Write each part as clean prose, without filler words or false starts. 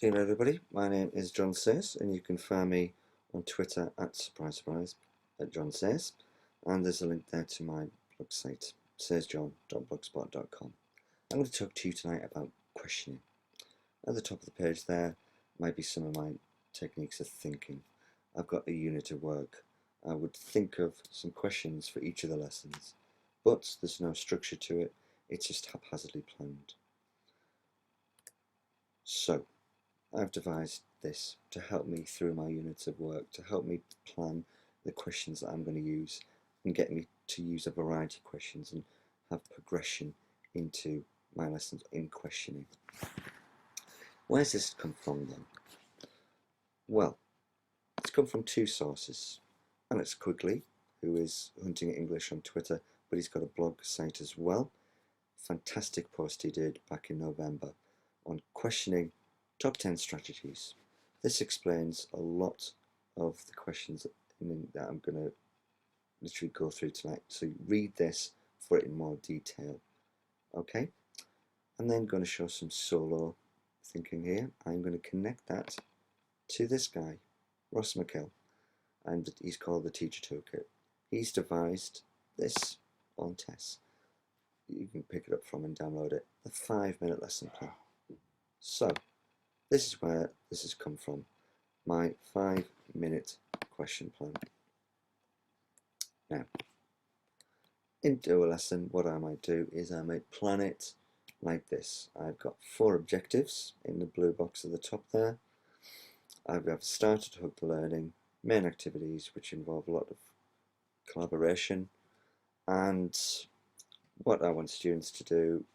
Hello everybody, my name is John Sayers and you can find me on Twitter at surprise at John Sayers, and there's a link there to my blog site sayersjohn.blogspot.com. I'm going to talk to you tonight about questioning. At the top of the page there might be some of my techniques of thinking. I've got a unit of work. I would think of some questions for each of the lessons, but there's no structure to it, it's just haphazardly planned. So I've devised this to help me through my units of work, to help me plan the questions that I'm going to use and get me to use a variety of questions and have progression into my lessons in questioning. Where's this come from then? Well, it's come from two sources. Alex Quigley, who is Hunting English on Twitter, but he's got a blog site as well. Fantastic post he did back in November on questioning top 10 strategies. This explains a lot of the questions that I'm going to literally go through tonight. So read this for it in more detail. Okay? I'm then going to show some solo thinking here. I'm going to connect that to this guy, Ross McKill, and he's called the Teacher Toolkit. He's devised this on tests. You can pick it up from and download it. The 5-minute lesson plan. So this is where this has come from, my 5-minute question plan. Now, into a lesson, what I might do is I might plan it like this. I've got 4 objectives in the blue box at the top there. I've got starter to hook the learning, main activities which involve a lot of collaboration, and what I want students to do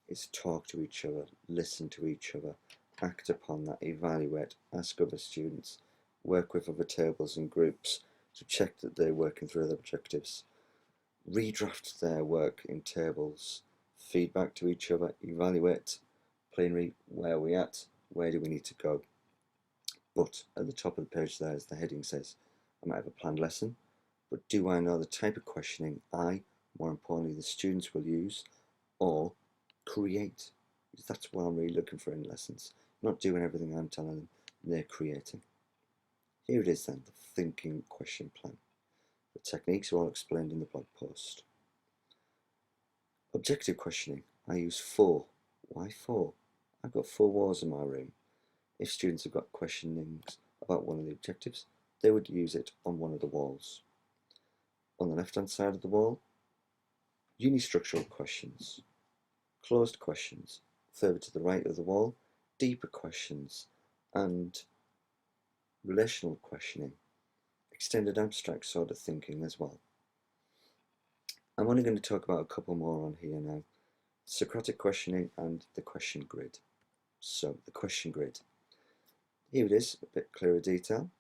is talk to each other, listen to each other, act upon that, evaluate, ask other students, work with other tables and groups to check that they're working through their objectives, redraft their work in tables, feedback to each other, evaluate, plenary, where are we at, where do we need to go. But at the top of the page there, as the heading says, I might have a planned lesson, but do I know the type of questioning more importantly, the students will use or create? Because that's what I'm really looking for in lessons. Not doing everything I'm telling them, they're creating. Here it is then, the thinking question plan. The techniques are all explained in the blog post. Objective questioning, I use 4. Why 4? I've got 4 walls in my room. If students have got questionings about one of the objectives, they would use it on one of the walls. On the left hand side of the wall, unistructural questions, closed questions. Further to the right of the wall, deeper questions and relational questioning, extended abstract sort of thinking as well. I'm only going to talk about a couple more on here now. Socratic questioning and the question grid. So the question grid. Here it is, a bit clearer detail.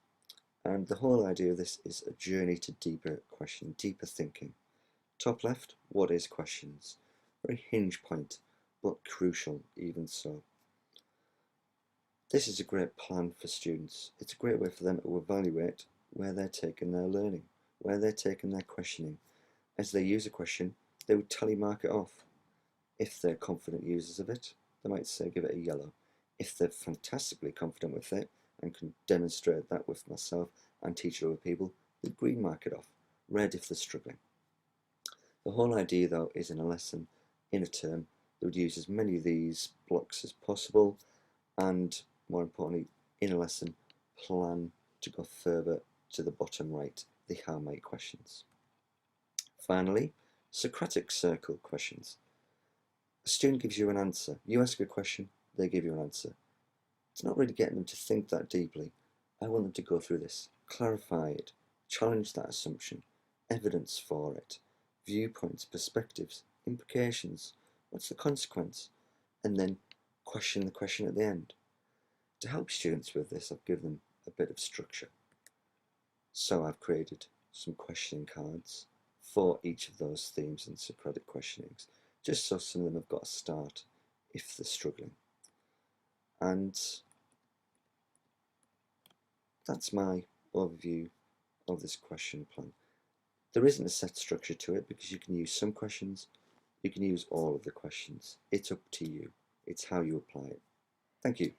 And the whole idea of this is a journey to deeper question, deeper thinking. Top left, what is questions? Very hinge point, but crucial even so. This is a great plan for students. It's a great way for them to evaluate where they're taking their learning, where they're taking their questioning. As they use a question, they would tally mark it off. If they're confident users of it, they might say give it a yellow. If they're fantastically confident with it and can demonstrate that with myself and teach other people, they'd green mark it off. Red if they're struggling. The whole idea though is in a lesson, in a term, they would use as many of these blocks as possible, and more importantly, in a lesson, plan to go further to the bottom right, the how might questions. Finally, Socratic circle questions. A student gives you an answer. You ask a question, they give you an answer. It's not really getting them to think that deeply. I want them to go through this, clarify it, challenge that assumption, evidence for it, viewpoints, perspectives, implications, what's the consequence, and then question the question at the end. To help students with this, I've given them a bit of structure. So I've created some questioning cards for each of those themes and Socratic questionings, just so some of them have got a start if they're struggling. And that's my overview of this question plan. There isn't a set structure to it because you can use some questions, you can use all of the questions. It's up to you. It's how you apply it. Thank you.